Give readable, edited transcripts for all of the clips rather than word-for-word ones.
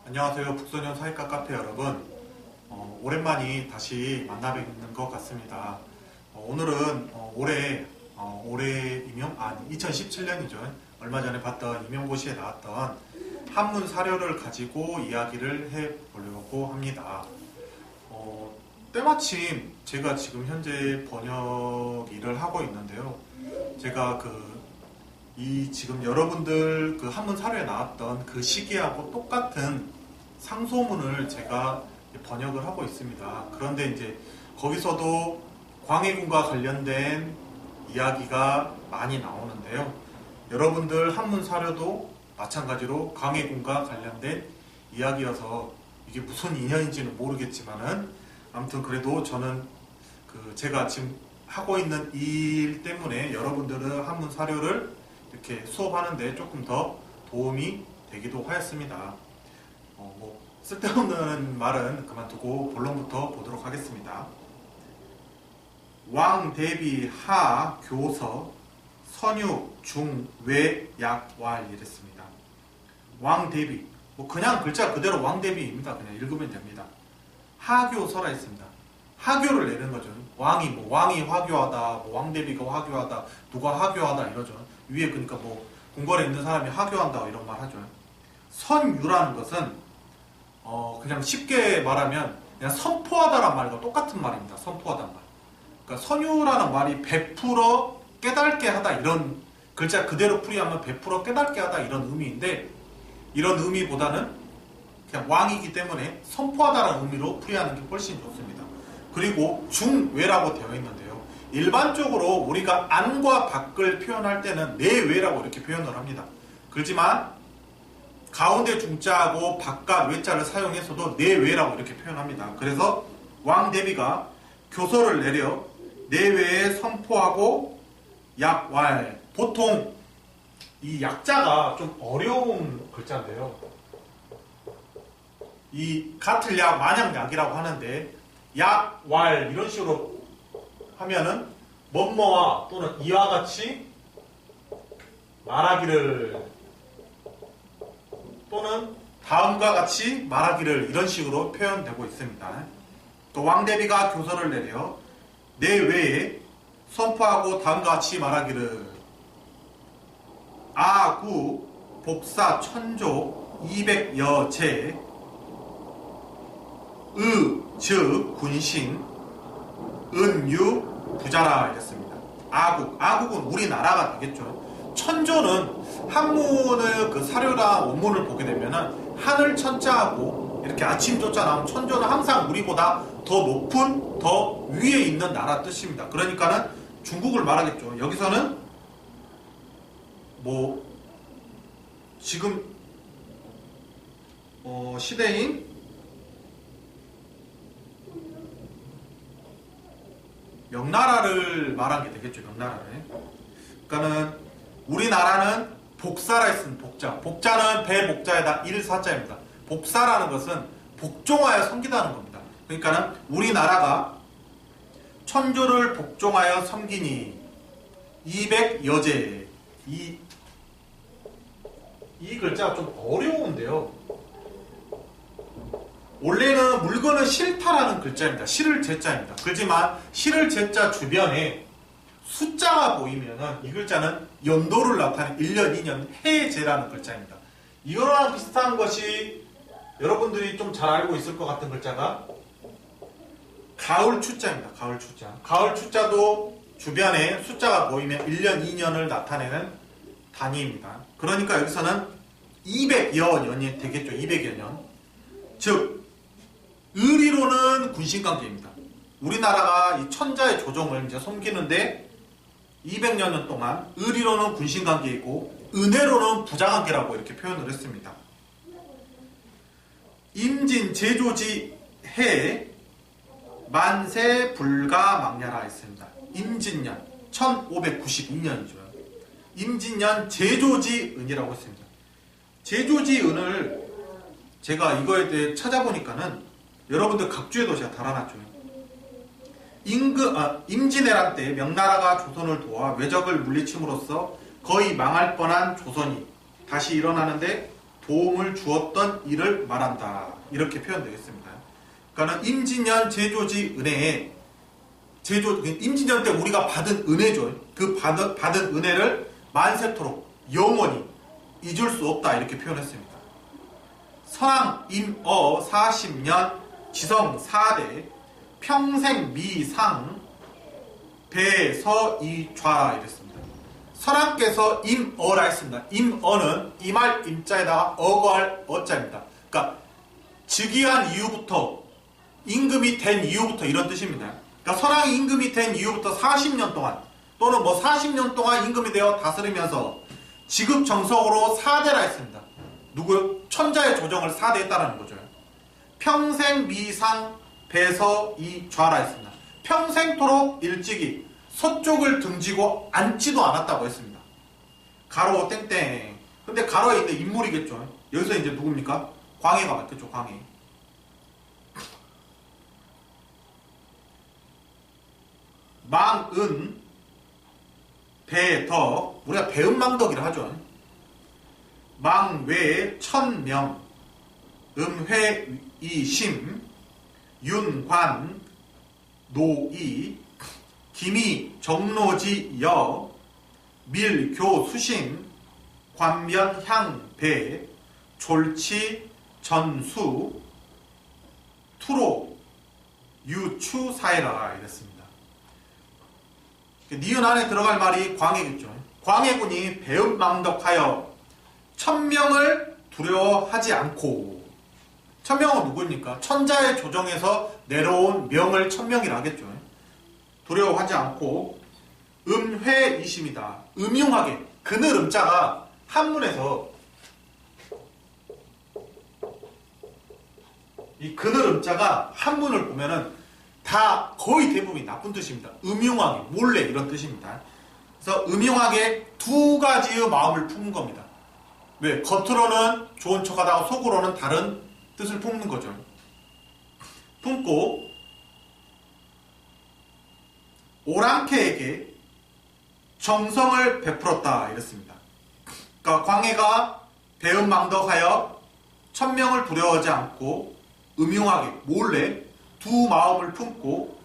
안녕하세요. 북소년 사회과 카페 여러분. 오랜만이 다시 만나 뵙는 것 같습니다. 오늘은 올해 2017년이죠. 얼마 전에 봤던 임용고시에 나왔던 한문 사료를 가지고 이야기를 해보려고 합니다. 때마침 제가 지금 현재 번역 일을 하고 있는데요. 제가 지금 여러분들 그 한문 사료에 나왔던 그 시기하고 똑같은 상소문을 제가 번역을 하고 있습니다. 그런데 이제 거기서도 광해군과 관련된 이야기가 많이 나오는데요. 여러분들 한문 사료도 마찬가지로 광해군과 관련된 이야기여서 이게 무슨 인연인지는 모르겠지만은 아무튼 그래도 저는 제가 지금 하고 있는 일 때문에 여러분들은 한문 사료를 이렇게 수업하는데 조금 더 도움이 되기도 하였습니다. 쓸데없는 말은 그만두고 본론부터 보도록 하겠습니다. 왕, 대비, 하, 교서, 선유, 중, 외, 약, 왈 이랬습니다. 왕, 대비 그냥 글자 그대로 왕, 대비입니다. 그냥 읽으면 됩니다. 하교서라 했습니다. 하교를 내는 거죠. 왕이 화교하다, 왕, 대비가 화교하다, 누가 화교하다 이러죠. 위에 그러니까 궁궐에 있는 사람이 화교한다 이런 말 하죠. 선유라는 것은 그냥 쉽게 말하면 그냥 선포하다란 말과 똑같은 말입니다. 선포하다는 말. 그러니까 선유라는 말이 베풀어 깨닫게 하다 이런 글자 그대로 풀이하면 베풀어 깨닫게 하다 이런 의미인데 이런 의미보다는 그냥 왕이기 때문에 선포하다라는 의미로 풀이하는 게 훨씬 좋습니다. 그리고 중외라고 되어 있는데요. 일반적으로 우리가 안과 밖을 표현할 때는 내외라고 이렇게 표현을 합니다. 그렇지만 가운데 중자하고 바깥 외자를 사용해서도 내외라고 이렇게 표현합니다. 그래서 왕대비가 교서를 내려 내외에 선포하고 약왈. 보통 이 약자가 좀 어려운 글자인데요. 이 같을 약, 마냥 약이라고 하는데 약왈 이런 식으로 하면은 뭐뭐와 또는 이와 같이 말하기를 또는 다음과 같이 말하기를 이런 식으로 표현되고 있습니다. 또 왕대비가 교서를 내려 내외에 선포하고 다음과 같이 말하기를 아구 복사 천조 200여제 즉 군신 은유 부자라 이랬습니다. 아국은 우리나라가 되겠죠. 천조는 한문의 사료나 원문을 보게 되면은 하늘 천자하고 이렇게 아침 조자 나오면 천조는 항상 우리보다 더 높은 더 위에 있는 나라 뜻입니다. 그러니까는 중국을 말하겠죠. 여기서는 지금 시대인 명나라를 말한 게 되겠죠. 명나라를. 그러니까는 우리나라는 복사라 했습니다. 복자는 대목자에다 일사자입니다. 복사라는 것은 복종하여 섬기다는 겁니다. 그러니까는 우리나라가 천조를 복종하여 섬기니 200여제 이 글자가 좀 어려운데요. 원래는 물건을 싫다라는 글자입니다. 싫을 제자입니다. 그렇지만 싫을 제자 주변에 숫자가 보이면은 이 글자는 연도를 나타내는 1년, 2년, 해제라는 글자입니다. 이거랑 비슷한 것이 여러분들이 좀 잘 알고 있을 것 같은 글자가 가을 추자입니다. 가을 추자. 가을 추자도 주변에 숫자가 보이면 1년, 2년을 나타내는 단위입니다. 그러니까 여기서는 200여 년이 되겠죠. 200여 년. 즉 의리로는 군신관계입니다. 우리나라가 이 천자의 조정을 이제 섬기는데 200여 년 동안 의리로는 군신관계이고 은혜로는 부자관계라고 이렇게 표현을 했습니다. 임진 제조지 해 만세 불가 망야라 했습니다. 임진년 1592년이죠. 임진년 제조지 은이라고 했습니다. 제조지 은을 제가 이거에 대해 찾아보니까는 여러분들 각주의 도시가 달아났죠. 임진왜란 때 명나라가 조선을 도와 왜적을 물리침으로써 거의 망할 뻔한 조선이 다시 일어나는데 도움을 주었던 이를 말한다. 이렇게 표현되겠습니다. 그러니까 임진년 제조지 은혜에 임진년 때 우리가 받은 은혜죠. 그 받은 은혜를 만세토록 영원히 잊을 수 없다. 이렇게 표현했습니다. 선왕 임어 40년 지성 4대 평생 미상 배서이좌 이랬습니다. 선왕께서 임어라 했습니다. 임어는 임할 임자에다가 어거할 어자입니다. 그러니까 즉위한 이후부터 임금이 된 이후부터 이런 뜻입니다. 그러니까 선왕이 임금이 된 이후부터 40년 동안 또는 뭐 40년 동안 임금이 되어 다스리면서 지극정성으로 4대라 했습니다. 누구요? 천자의 조정을 4대 했다라는 거죠. 평생 미상 배서이좌라 했습니다. 평생토록 일찍이 서쪽을 등지고 앉지도 않았다고 했습니다. 가로 땡땡. 근데 가로에 있는 인물이겠죠. 여기서 이제 누굽니까? 광해가 맞겠죠. 광해. 망은 배덕. 우리가 배은망덕이라 하죠. 망외 천명 음회이심 윤관 노이 기미 정로지여 밀교수신 관면향배 졸치 전수 투로 유추사이라 이랬습니다. 니은 안에 들어갈 말이 광해겠죠. 광해군이 배은망덕하여 천명을 두려워하지 않고, 천명은 누구입니까? 천자의 조정에서 내려온 명을 천명이라 하겠죠. 두려워하지 않고 음회이심이다. 음흉하게. 그늘 음자가 한문에서 이 그늘 음자가 한문을 보면은 다 거의 대부분이 나쁜 뜻입니다. 음흉하게, 몰래 이런 뜻입니다. 그래서 음흉하게 두 가지의 마음을 품은 겁니다. 왜? 겉으로는 좋은 척하다가 속으로는 다른 뜻을 품는 거죠. 품고 오랑캐에게 정성을 베풀었다 이랬습니다. 그러니까 광해가 배은망덕하여 천명을 두려워하지 않고 음흉하게 몰래 두 마음을 품고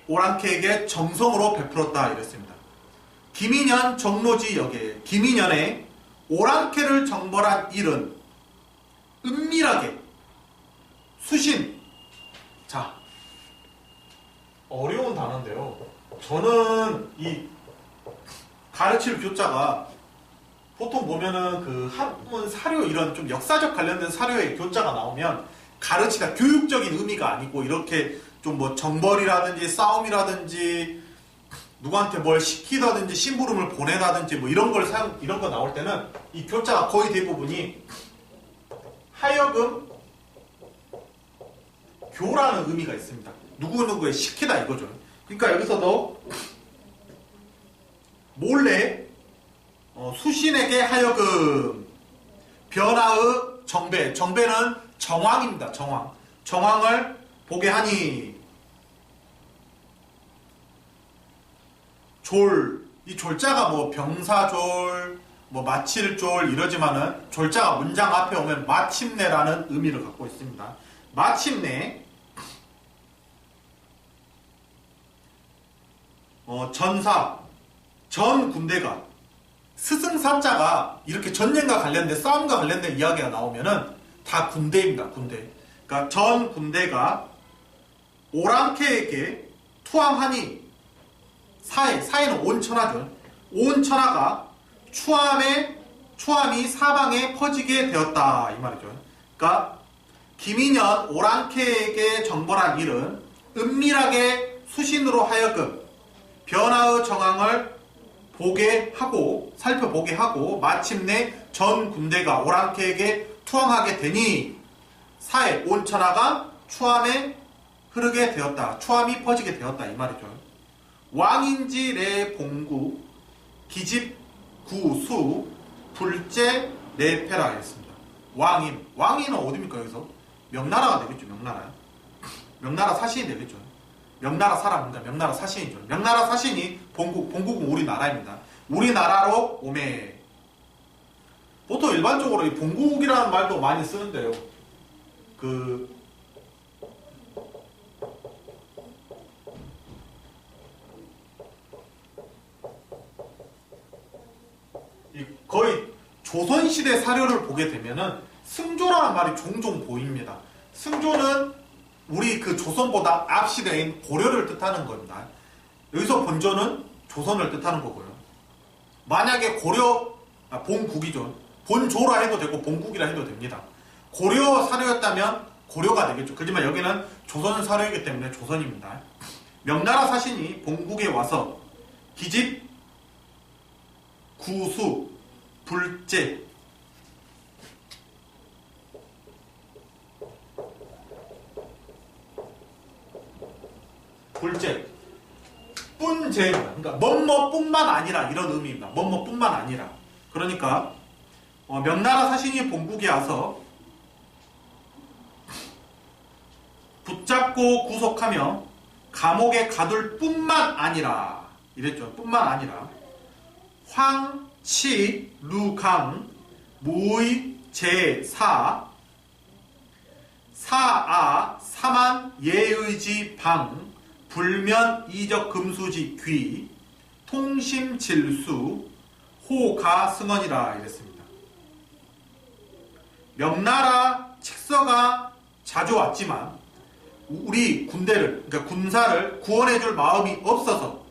오랑캐에게 정성으로 베풀었다 이랬습니다. 김인현 정로지 역에 김인현의 오랑캐를 정벌한 일은 은밀하게 수신. 자, 어려운 단어인데요. 저는 이 가르칠 교자가 보통 보면은 그 한문 사료 이런 좀 역사적 관련된 사료에 교자가 나오면 가르치다 교육적인 의미가 아니고 이렇게 좀 뭐 정벌이라든지 싸움이라든지 누구한테 뭘 시키다든지 심부름을 보내다든지 뭐 이런 거 나올 때는 이 교자가 거의 대부분이 하여금 교라는 의미가 있습니다. 누구누구에 시키다 이거죠. 그러니까 여기서도 몰래 수신에게 하여금 변화의 정배. 정배는 정황입니다. 정황. 정황을 보게 하니 이 졸자가 뭐 병사졸, 뭐 마칠졸 이러지만은 졸자가 문장 앞에 오면 마침내라는 의미를 갖고 있습니다. 마침내 전사, 전 군대가 스승사자가 이렇게 전쟁과 관련된 싸움과 관련된 이야기가 나오면은 다 군대입니다. 군대. 그러니까 전 군대가 오랑캐에게 투항하니 사해는 온천하죠. 온천하가 추함이 사방에 퍼지게 되었다 이 말이죠. 그러니까 김인현 오랑캐에게 정벌한 일은 은밀하게 수신으로 하여금 변화의 정황을 살펴보게 하고 마침내 전 군대가 오랑캐에게 투항하게 되니 사해 온천하가 추함에 흐르게 되었다. 추함이 퍼지게 되었다 이 말이죠. 왕인지 내 봉구 기집 구수 불제 내패라 했습니다. 왕인은 어디입니까 여기서? 명나라가 되겠죠. 명나라 사신이 되겠죠. 명나라 사람입니다. 명나라 사신이죠. 명나라 사신이 봉국은 우리나라입니다. 우리나라로 오매 보통 일반적으로 이 본국이라는 말도 많이 쓰는데요. 거의 조선시대 사료를 보게 되면은 승조라는 말이 종종 보입니다. 승조는 우리 그 조선보다 앞 시대인 고려를 뜻하는 겁니다. 여기서 본조는 조선을 뜻하는 거고요. 만약에 본국이죠. 본조라 해도 되고 본국이라 해도 됩니다. 고려 사료였다면 고려가 되겠죠. 그렇지만 여기는 조선 사료이기 때문에 조선입니다. 명나라 사신이 본국에 와서 기집, 구수, 불제, 뿐제입니다. 그러니까 뭐뭐뿐만 아니라 이런 의미입니다. 뭐뭐뿐만 아니라. 그러니까 명나라 사신이 본국에 와서 붙잡고 구속하며 감옥에 가둘 뿐만 아니라 이랬죠. 뿐만 아니라 황, 치, 루, 강, 무의, 제, 사, 사아, 사만, 예의지, 방, 불면, 이적, 금수지, 귀, 통심, 질수, 호가, 승언이라 이랬습니다. 명나라 칙서가 자주 왔지만 우리 군대를, 그러니까 군사를 구원해줄 마음이 없어서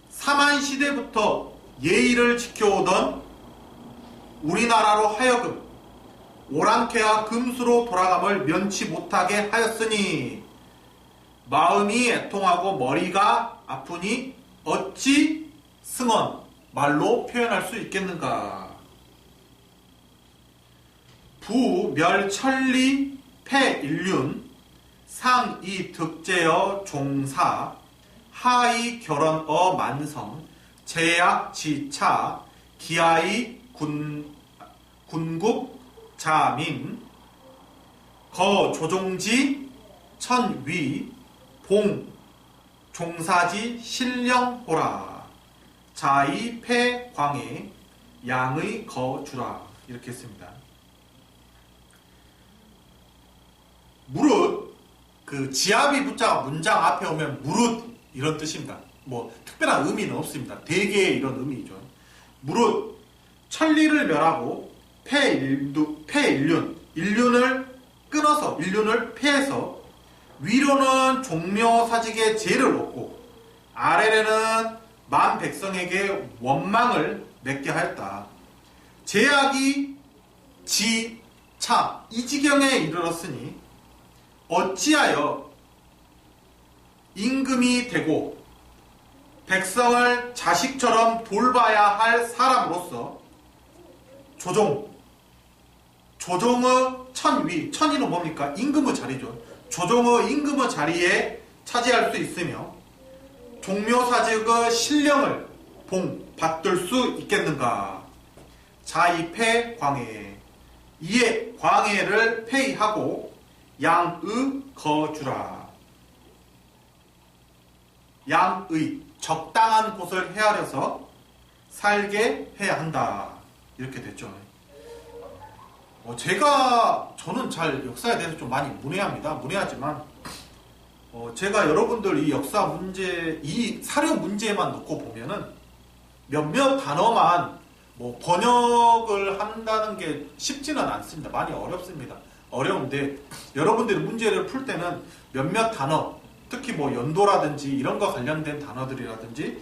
사만 시대부터 예의를 지켜오던 우리나라로 하여금 오랑캐와 금수로 돌아감을 면치 못하게 하였으니 마음이 애통하고 머리가 아프니 어찌 승언 말로 표현할 수 있겠는가. 부, 멸, 천리, 폐, 인륜, 상, 이, 득제어, 종사, 하이, 결언어, 만성, 제약, 지차, 기하이, 군국, 자민, 거, 조종지, 천위, 봉, 종사지, 신령호라, 자이, 폐, 광해, 양의, 거주라 이렇게 했습니다. 무릇, 그 지압이 붙자가 문장 앞에 오면 무릇 이런 뜻입니다. 뭐 특별한 의미는 없습니다. 대개의 이런 의미죠. 무릇 천리를 멸하고 인륜을 끊어서 인륜을 폐해서 위로는 종묘사직의 제를 얻고 아래에는 만 백성에게 원망을 맺게 하였다. 제약이 지차 이 지경에 이르렀으니 어찌하여 임금이 되고 백성을 자식처럼 돌봐야 할 사람으로서 조종의 천위, 천위는 뭡니까? 임금의 자리죠. 조종의 임금의 자리에 차지할 수 있으며 종묘사직의 신령을 받들 수 있겠는가. 자이패 광해, 이에 광해를 폐의하고 양의 거주라. 양의 적당한 곳을 헤아려서 살게 해야 한다. 이렇게 됐죠. 저는 잘 역사에 대해서 좀 많이 문외합니다. 문외하지만 제가 여러분들 이 역사 문제, 이 사료 문제만 놓고 보면은 몇몇 단어만 번역을 한다는 게 쉽지는 않습니다. 많이 어렵습니다. 어려운데 여러분들이 문제를 풀 때는 몇몇 단어, 특히 연도라든지 이런 거 관련된 단어들이라든지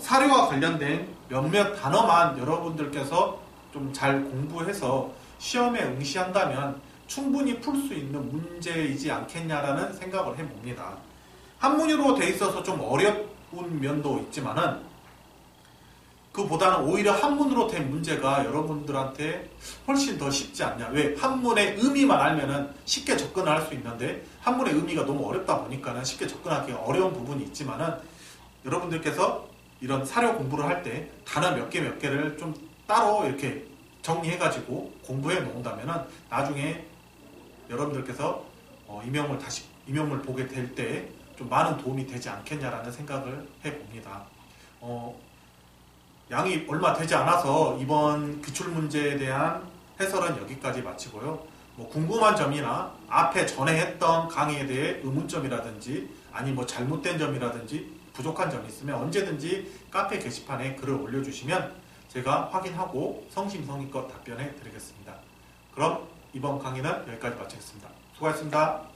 사료와 관련된 몇몇 단어만 여러분들께서 좀 잘 공부해서 시험에 응시한다면 충분히 풀 수 있는 문제이지 않겠냐라는 생각을 해봅니다. 한문으로 돼 있어서 좀 어려운 면도 있지만은 그보다는 오히려 한문으로 된 문제가 여러분들한테 훨씬 더 쉽지 않냐. 왜? 한문의 의미만 알면은 쉽게 접근을 할 수 있는데 한문의 의미가 너무 어렵다 보니까는 쉽게 접근하기가 어려운 부분이 있지만은 여러분들께서 이런 사료 공부를 할 때 단어 몇 개를 좀 따로 이렇게 정리해가지고 공부해 놓는다면은 나중에 여러분들께서 임용을 보게 될 때 좀 많은 도움이 되지 않겠냐라는 생각을 해봅니다. 양이 얼마 되지 않아서 이번 기출문제에 대한 해설은 여기까지 마치고요. 뭐 궁금한 점이나 앞에 전에 했던 강의에 대해 의문점이라든지 아니 뭐 잘못된 점이라든지 부족한 점이 있으면 언제든지 카페 게시판에 글을 올려주시면 제가 확인하고 성심성의껏 답변해 드리겠습니다. 그럼 이번 강의는 여기까지 마치겠습니다. 수고하셨습니다.